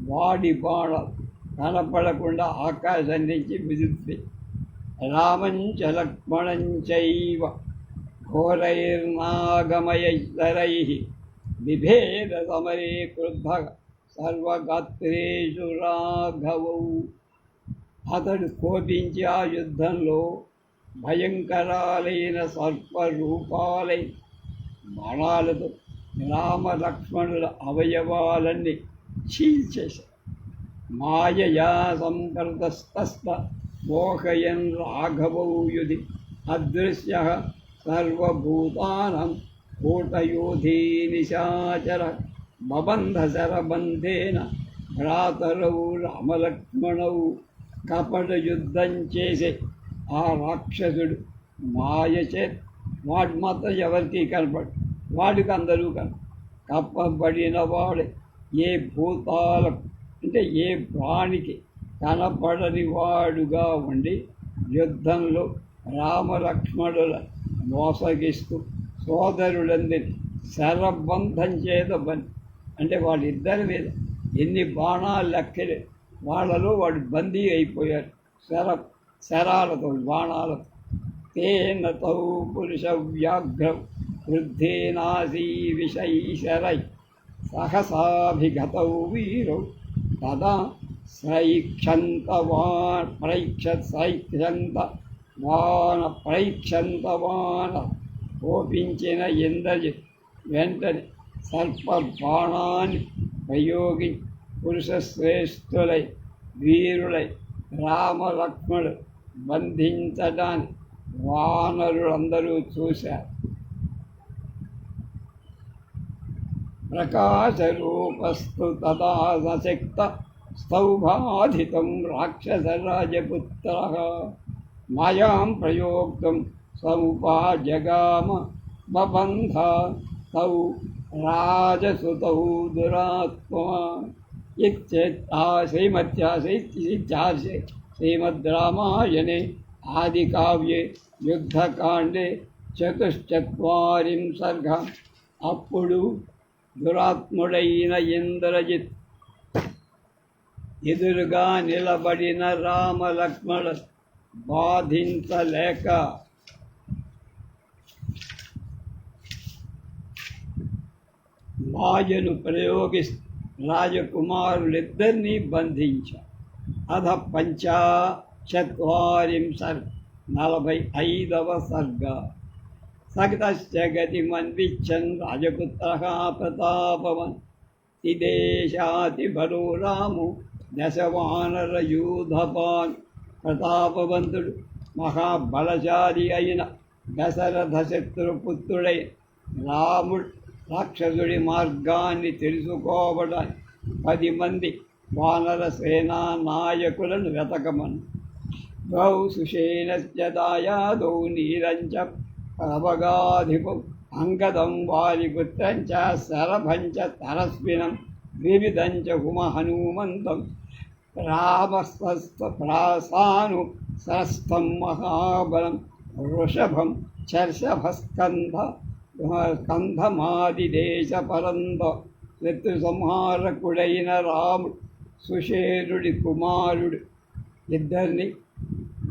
వాడి బాణాలు కనపడకుండా ఆకాశం నుంచి విదుర్తి. రామంచ లక్ష్మణంచైవ ఘోరైర్నాగమయైస్తరైః బిభేద సమరే క్రుద్ధ సర్వగాత్రేషు రాఘవౌ. అతడు కోపించి ఆ యుద్ధంలో భయంకరాలైన సర్పరూపాలై బాణాలతో రామలక్ష్మణుల అవయవాలన్నీ చీల్చేశారు. మాయయా సంప్రతస్తస్త మోహయన్ రాఘవౌ యుధి అదృశ్య సర్వభూతానాం కూటయోధీ నిశాచర బబంధశరబంధేన భ్రాతరౌ రామలక్ష్మణౌ. కపట యుద్ధం చేసే ఆ రాక్షసుడు మాయచే వాడి మాత్రం ఎవరికి కనపడు, వాడికి అందరూ కప్పబడిన వాడు ఏ భూతాలకు అంటే ఏ ప్రాణికి కనపడని వాడుగా ఉండి యుద్ధంలో రామలక్ష్మణుల మోసగిస్తూ సోదరులందరినీ శరబంధం చేత బలి అంటే వాళ్ళిద్దరి మీద ఎన్ని బాణాలు లెక్కలే వాళ్ళలో వాడు బందీ అయిపోయారు శరాలతో బాణాలతో. తేన తౌ పురుష వ్యాఘ్రం వృద్ధేనాసీ విషైశరై సహసాభిగతౌ వీరౌ తదా ప్రైక్షంతవాన కోపించిన ఇంద్రజిత్ వెంటనే సర్పబాణాన్ని ప్రయోగించి పురుషశ్రేష్ఠులై వీరులై రామలక్ష్మణుడు బంధించడాన్ని వానరులందరూ చూశారు. ప్రకాశరూపస్తు తదా సశక్త स्तौभाधितं राक्षसराजपुत्रः मायां प्रयोक्तुं समुपाजगाम बबन्ध तौ राजसुतौ दुरात्मा इत्यार्षे श्रीमद्रामायणे आदिकाव्ये युद्धकाण्डे चतुश्चत्वारिंशत् सर्गा। అప్పుడు దురాత్ముడైన ఇంద్రజిత్ ఎదురుగా నిలబడిన రామలక్ష్మణ బాధించలేక మాయను ప్రయోగిస్తూ రాజకుమారులిద్దరినీ బంధించారు. అధ పంచచత్వారింశత్ 45వ సర్గ. సగతశ్చ గతిమన్విచ్చన్ రాజపుత్రః ప్రతాపవన్ విదేశాతి బలో రాము దశవానరయూధపాన్. ప్రతాపవంతుడు మహాబలశాలి అయిన దశరథ శత్రుపుత్రుడై రాముడు రాక్షసుడి మార్గాన్ని తెలుసుకోవడానికి 10 మంది వానర సేనా నాయకులను వెతకమను. ద్వౌ సుషేణశ్చ దాయాదౌ నీరంచ ప్రభగాధిపం అంగదం వారిపుత్రంచ శరభంచ తరస్వినం వివిధంచ హుమ హనుమంతం రామస్వస్త్రాసాను సరస్థం మహాబలం వృషభం స్కంధమాదిదేశ పరంద. శత్రు సంహారకుడైన రాముడు సుషేరుడి కుమారుడు ఇద్దరిని,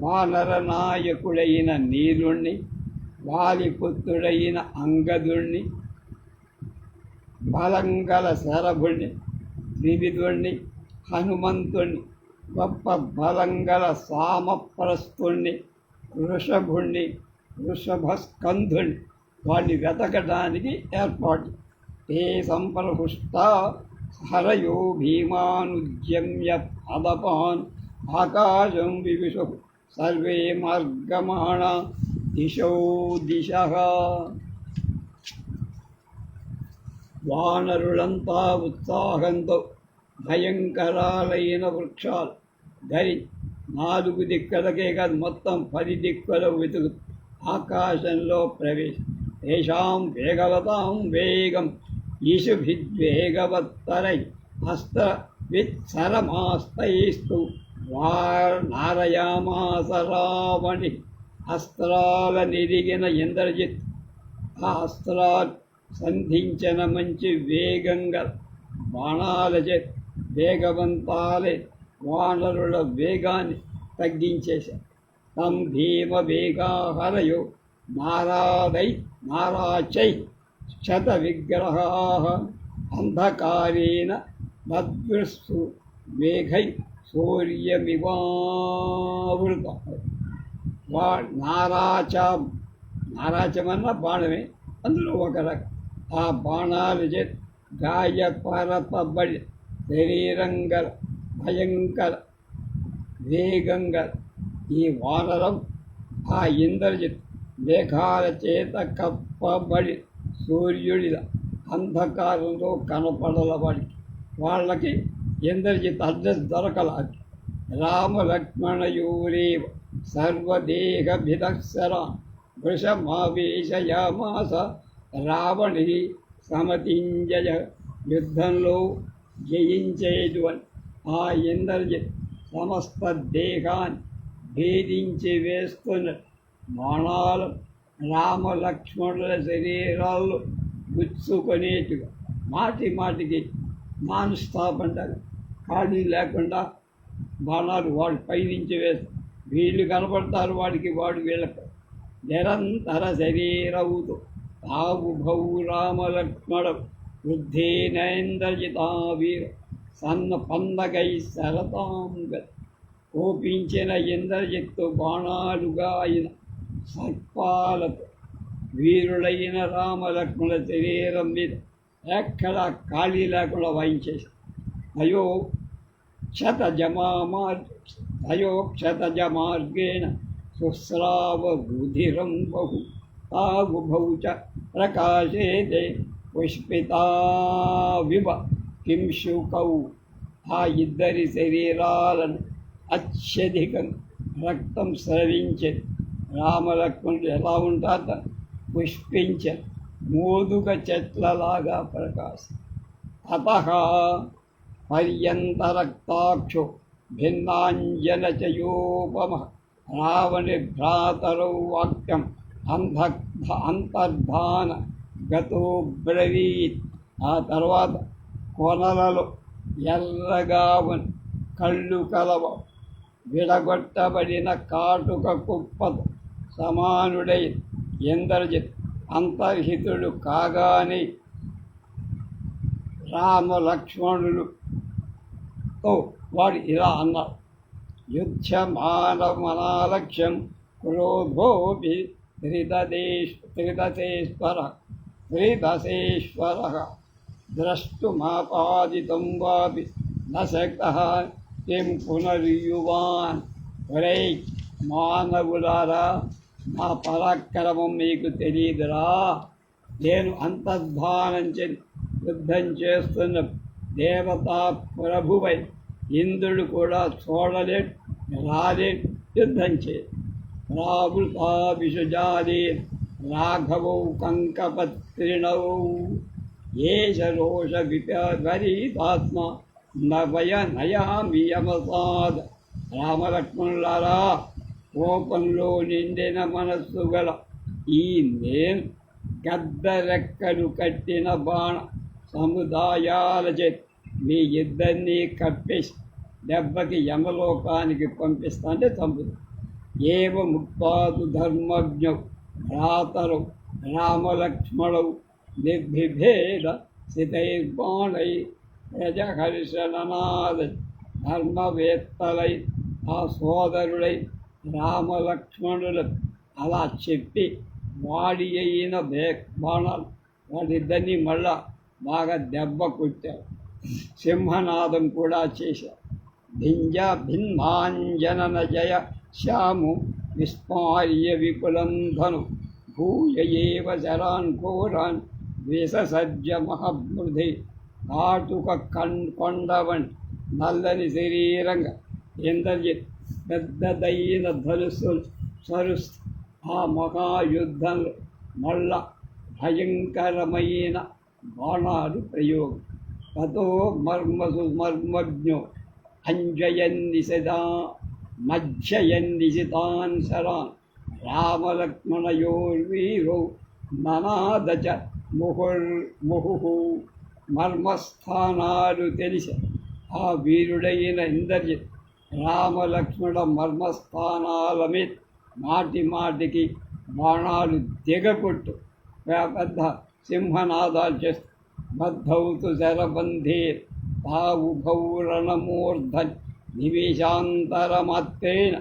వానర నాయకుడైన నీలుణ్ణి, వాలిపుత్రుడైన అంగదుణ్ణి, బలంగల శరభుణ్ణి, త్రివిధుణ్ణి, హనుమంతుణ్ణి, గొప్ప బలంగల సామప్రస్తుణ్ణి, వృషభుణ్ణి, వృషభస్కంధుణ్ణి వాడిని వెతకడానికి ఏర్పాటు. ते సంప్రహుష్టా హరయో భీమానుద్యమ్య పదపాన్ ఆకాశం వివిశు సర్వే మార్గమాణ దిశో దిశః. వానరులంతా ఉత్సాహంతో భయంకరాలైన వృక్షాలు ధరి 4 దిక్కులకే కాదు మొత్తం 10 దిక్కుల వెతుకు ఆకాశంలో ప్రవేశం. తేషాం వేగవతాం వేగం ఈశుభిద్వేగవత్తరై అస్త్రవిత్సరమాస్తైస్తు నారయామాస రావణి. అస్త్రాల నిరిగిన ఇంద్రజిత్ ఆ అస్త్రాలు సంధించిన మంచి వేగంగా బాణాలచే వేగవంతాలే వానరుల వేగాన్ని తగ్గించేశారు. తం భీమ వేగాహరయో నారాచై శత విగ్రహా అంధకారేణ మద్విస్తు మేఘై సూర్యమివావృత. నారాచమన్న బాణమే, అందులో ఒక రకం. ఆ బాణాలు గాయపరపబడి శరీరంగల భయంకర వేగంగా ఈ వానరం ఆ ఇంద్రజిత్ మేఘాల చేత కప్పబడి సూర్యుడి అంధకారంలో కనపడలవాడికి వాళ్ళకి ఇంద్రజిత్ అడ్రస్ దొరకలాది. రామలక్ష్మణయోరేవ సర్వదేహభిదక్షరా వృషమావేశయామాస రావణి సమతింజయ. యుద్ధంలో జయించేటువంటి ఆ ఇంద్రజిత్ సమస్త దేహాన్ని భేదించి వేస్తున్న బాణాలు రామలక్ష్మణుల శరీరాల్లో గుచ్చుకునేట్టుగా మాటి మాటికి నాన్ స్టాప్ అంటారు, ఖాళీ లేకుండా బాణాలు వాడు పైనుంచి వేస్తారు. వీళ్ళు కనపడతారు వాడికి, వాడు వీళ్ళకు నిరంతర శరీరవుతూ తావుభౌ రామలక్ష్మణ వృద్ధేనేంద్రజితా వీర సన్న పందగై శరతాంగ. కోపించిన ఇంద్రజిత్తు బాణాలుగా అయిన సర్పాలతో వీరుడైన రామలక్ష్మణ శరీరం మీద ఎక్కడా ఖాళీ లేకుండా వాయించేసి క్షతజమార్గేణ శుశ్రావ రుధిరం బహు తాగుభౌ చ ప్రకాశేతే పుష్పితా వివ కింశుకౌ ఆ ఇద్దరి శరీరాలను అత్యధికం రక్తం స్రవించేది. రామలక్ష్మణుడు ఎలా ఉంటారో పుష్పించే మోదుగ చెట్లలాగా ప్రకాశం. అతః పర్యంతరక్తాక్షో భిన్నాంజనచయోపమ రావణి భ్రాతరౌ వాక్యం అంతర్ధాన గతో బ్రవీత్. ఆ తర్వాత కొనలలో ఎర్రగా కళ్ళు కలవ విడగొట్టబడిన కాటుక కుప్పతో సమానుడై ఇంద్రజిత్ అంతర్హితుడు కాగానే రామలక్ష్మణులతో వాడు ఇలా అన్నారు: యుద్ధమానమనాలక్ష్యం క్రోధోపి త్రిదశేశ్వర ద్రష్టుమాపాదితం వాపి న శక్తః కిం పునర్యువాన్. ఒరే మానవులారా, నా పరాక్రమం మీకు తెలియదురా. నేను అంతర్ధానం యుద్ధం చేస్తున్న దేవతా ప్రభువై ఇంద్రుడు కూడా చూడలేడు, రాలేడు, యుద్ధం చేయడు. రావృతాభిషుజాలే రాఘవౌ కంకపత్రిణౌ ఏష రోష విపరీతాత్మ నవయ నయామి యమసాద్. రామలక్ష్మణులారా, కోపంలో నిండిన మనస్సు గల ఈ నేను గద్దరెక్కలు కట్టిన బాణ సముదాయాలచే మీ ఇద్దరినీ కప్పేసి దెబ్బకి యమలోకానికి పంపిస్తా అంటే చంపుతుంది. ఏవ ముక్తాదు ధర్మజ్ఞౌ భ్రాతరౌ రామలక్ష్మణౌ నిర్భిభేద సితైర్బాణై ప్రజహర్షణనాద ధర్మవేత్తలై ఆ సోదరుడై రామలక్ష్మణులకు అలా చెప్పి వాడి అయిన బాణాలు వాడిద్దరినీ మళ్ళా బాగా దెబ్బ కొట్టారు. సింహనాదం కూడా చేశారు. భిన్నాంజనన జయ శ్యాము విస్మార్య విపులం ధను భూయ ఏవ శరాన్ ఘోరాన్ విససజ్జ మహబృధి. కాటుక కొండవన్ నల్లని శరీరంగా ఇంద్రజిత్ పెద్దదైన ధనుస్సులు సరుస్తూ ఆ మహాయుద్ధంలో మళ్ళా భయంకరమైన బాణాలు ప్రయోగం. తతో మర్మజ్ఞో మధ్యయన్నిశితాన్ శరాన్ రామలక్ష్మణయోర్వీరౌ ననాదచ ముహుః. మర్మస్థానాలు తెలిసి ఆ వీరుడైన ఇంద్రజిత్ రామలక్ష్మణ మర్మస్థానాల మీద మాటి మాటికి బాణాలు దిగకొట్టు పెద్ద సింహనాదాలు చేస్తూ బద్ధౌతు శరబంధే తావుభౌ రణమూర్ధన్ నిమిషాంతరమాత్రేణ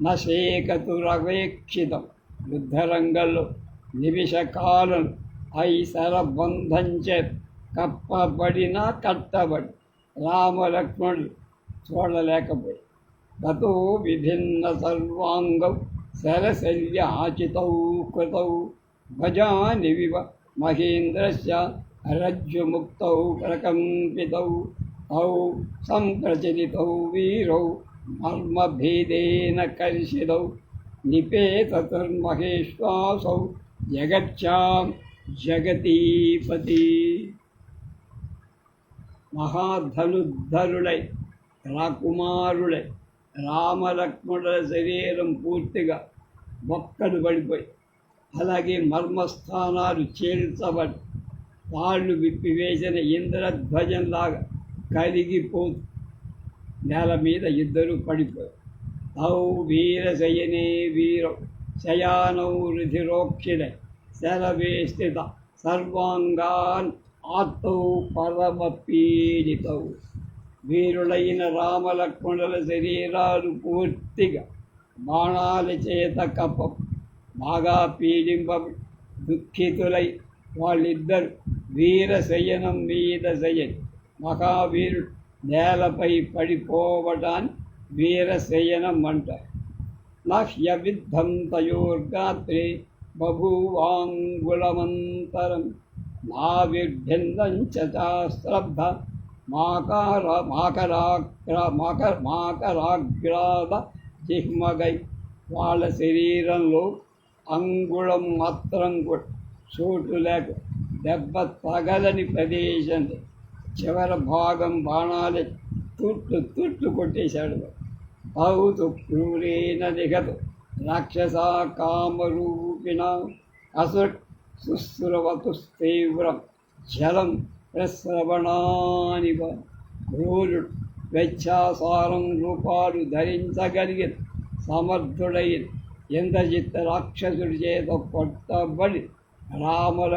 నశేకతురవేక్షితం. యుద్ధరంగంలో నిమిషకాలం ఐ శరబంధంచే కప్పబడినా కట్టబడి రామలక్ష్మణుడు చూడలేకపోయి. తతో విభిన్న సర్వాంగౌ శరశల్యాచితౌ కృతౌ భజానివివ మహేంద్రస్య రజ్జుముక్తౌ ప్రకంపితౌ తౌ సంప్రచలితౌ వీరౌ మర్మభేదేన కర్షితౌ నిపేతతుర్మహేశ్వాసౌ జగచ్చాం జగతీపతి. మహాధనుద్ధరుడై రాకుమారుడై రామలక్ష్మణుల శరీరం పూర్తిగా మొక్కలు పడిపోయి అలాగే మర్మస్థానాలు చేల్చబడి తాళ్ళు విప్పివేసిన ఇంద్రధ్వజంలాగా కరిగిపోతూ నేల మీద ఇద్దరు పడిపోయారు. తౌ వీరశయనే వీరౌ శయానౌ రుధిరోక్షిణై శరవే స్థిత సర్వాంగాన్ ఆర్తౌ పరమపీడితౌ. వీరులైన రామలక్ష్మణుల శరీరాలు పూర్తిగా బాణాల చేత కప్పం బాగా పీడింపబడి దుఃఖితులై వాళ్ళిద్దరు వీరశయనం మీద శయని మహావీరుడు నేలపై పడిపోవటాన్ని వీరశయనం అంటారు. నహ్యవిద్ధం తయోర్గాత్రే బభూవాంగుళమంతరం నావిర్భిన్నం చ చాస్త్రబ్ధ మాకరాగ్రాద జిహ్మగై వాళ్ళ శరీరంలో అంగుళం మాత్రం కూడా చోటు లేక దెబ్బ తగలని ప్రదేశం చివరి భాగం బాణాలు తుట్లు కొట్టేశాడు. తౌతు క్రూరేణ నిగతు రాక్షసా కామరూపిణ అసుట్ శుశ్రవతు తీవ్రం జలం ప్రశ్రవణానివ. క్రూరుడు వెచ్చాసారం రూపాలు ధరించగలిగిన సమర్థుడైన ఇంద్రజిత్ రాక్షసుడి చేత కొట్టబడి రాముల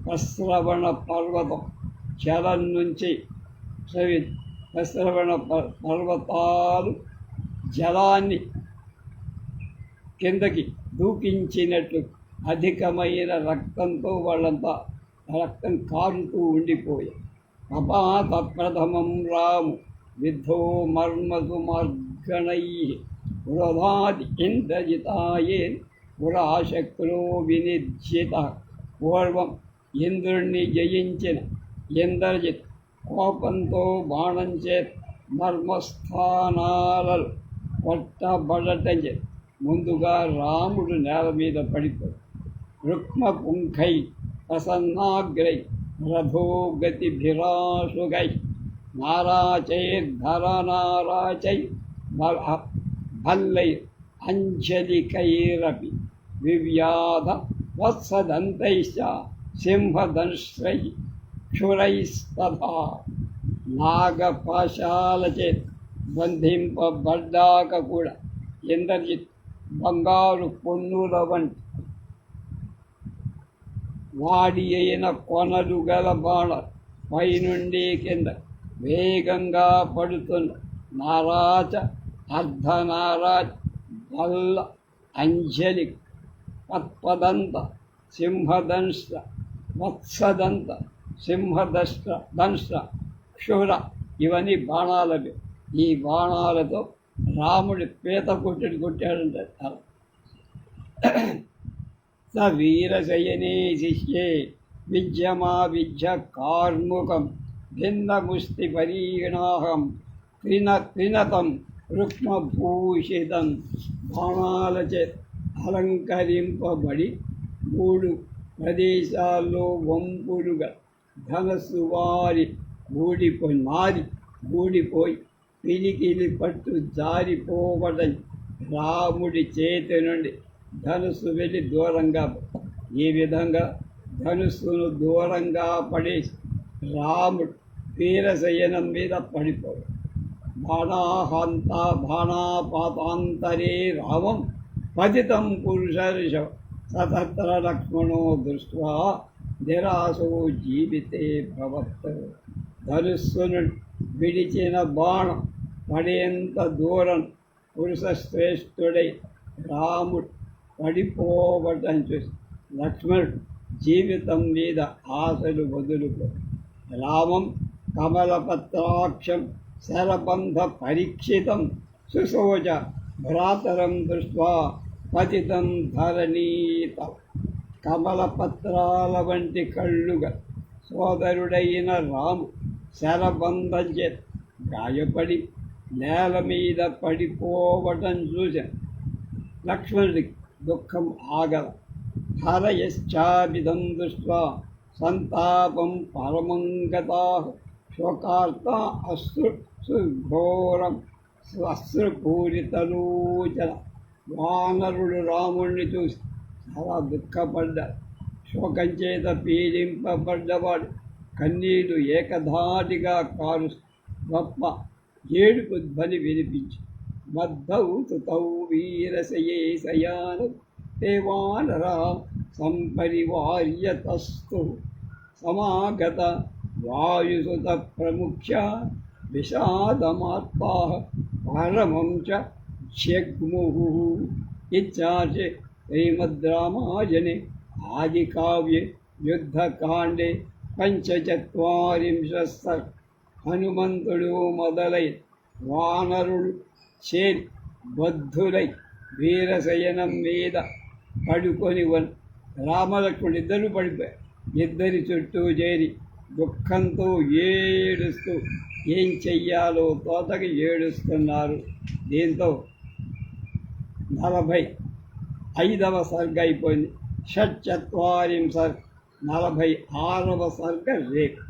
ప్రశ్రవణ పర్వతం జలం నుంచి ప్రశ్రవణ పర్వతాలు జలాన్ని కిందకి దూకించినట్లు అధికమైన రక్తంతో వాళ్ళంతా రక్తం కారుతూ ఉండిపోయాయి. అపాత ప్రథమం రాము విద్ధో మర్మసు మార్గణై వృధాది ఇంద్రజితాయే పురాశక్రో వినిర్జిత. పూర్వం ఇంద్రుణ్ణి జయించిన ఇంద్రజిత్ కోపంతో బాణం చేత మర్మస్థానాలలో కొట్టబడటం చేత ముందుగా రాముడు నేల మీద పడిపోయి రుక్మపుంఖై ప్రసన్నాగ్రై రథోగతిభిరాశుగై నారాచైర్ధరనారాచై భల్లై అంజలికైరపి వివ్యాధ వత్సదంతైశ్చ సింహదంశ్రై క్షురైస్తథా. నాగపాశాలచే బంధింపబడ్డాక కూడా ఇంద్రజిత్ బంగారు పొన్నుల వంటి వాడి అయిన కొనలు గల బాణ పైనుండి కింద వేగంగా పడుతున్న నారాచ అర్ధనారాచ బల్ల అంజలి పత్పదంత సింహదంశ వత్సదంత దంశ క్షుర ఇవన్నీ బాణాలవి. ఈ బాణాలతో రాముడి పీత కొట్టాడంటే స వీరశయనే శిష్యే విద్యమా విద్య కార్ముకం భిన్నముష్టి పరీణాహం త్రినతం రుక్మభూషితం. బాణాలచే అలంకరింపబడి 3 ప్రదేశాల్లో వంపులుగా ధనస్సు ఊడిపోయి పిలికిలి పట్టు జారిపోవడం రాముడి చేతి నుండి ధనుస్సు వెళ్ళి దూరంగా. ఈ విధంగా ధనుస్సును దూరంగా పడేసి రాముడు వీరశయనం మీద పడిపోయాడు. బాణాపాతాంతరే రామం పతితం పురుషర్షవ సతత్ర లక్ష్మణో దృష్ట్వా నిరాశో జీవితే భవత్. ధనుస్సును విడిచిన బాణం పడేంత దూరం పురుషశ్రేష్ఠుడై రాముడు పడిపోవటం చూసి లక్ష్మణుడు జీవితం మీద ఆశలు వదులుకో. రామం కమలపత్రాక్షం శరబంధ పరీక్షితం సుశోచ భ్రాతరం దృష్ట్వా పతితం ధరణీత. కమలపత్రాల వంటి కళ్ళుగా సోదరుడైన రాము శరబంధం చేత గాయపడి నేల మీద పడిపోవటం చూశాను. లక్ష్మణుడికి దుఃఖం ఆగల. హరయశ్చాభిదం దృష్ట్వా సంతాపం పరమం గతాః శోకార్త ఘోరం అశ్రుపూరితలోచన. వానరుడు రాముణ్ణి చూసి చాలా దుఃఖపడ్డాడు. శోకం చేత పీడింపబడ్డవాడు కన్నీళ్లు ఏకధాటిగా కారు గొప్ప ఏడుపు ధ్వని వినిపించి మద్దౌ తుతౌ వీరశయే శయాన దేవానరా సంపరివార్యతస్తు సమాగత వాయుసుత ప్రముఖ్య విషాదమాత్మా పరమం చ జగ్ముః. ఇత్యార్షే శ్రీమద్ రామాయణే ఆదికావ్యే యుద్ధకాండే 45 హనుమంతుడు మొదలై వానరులు చేరి బద్ధులై వీరశయనం మీద పడుకొని రామలక్ష్మణుడు ఇద్దరు పడిపోయారు. ఇద్దరి చుట్టూ చేరి దుఃఖంతో ఏడుస్తూ ఏం చెయ్యాలో తోతకి ఏడుస్తున్నారు. దీంతో 45వ సర్గ అయిపోయింది. షట్చత్వారింశ 46వ సర్గ రేపు.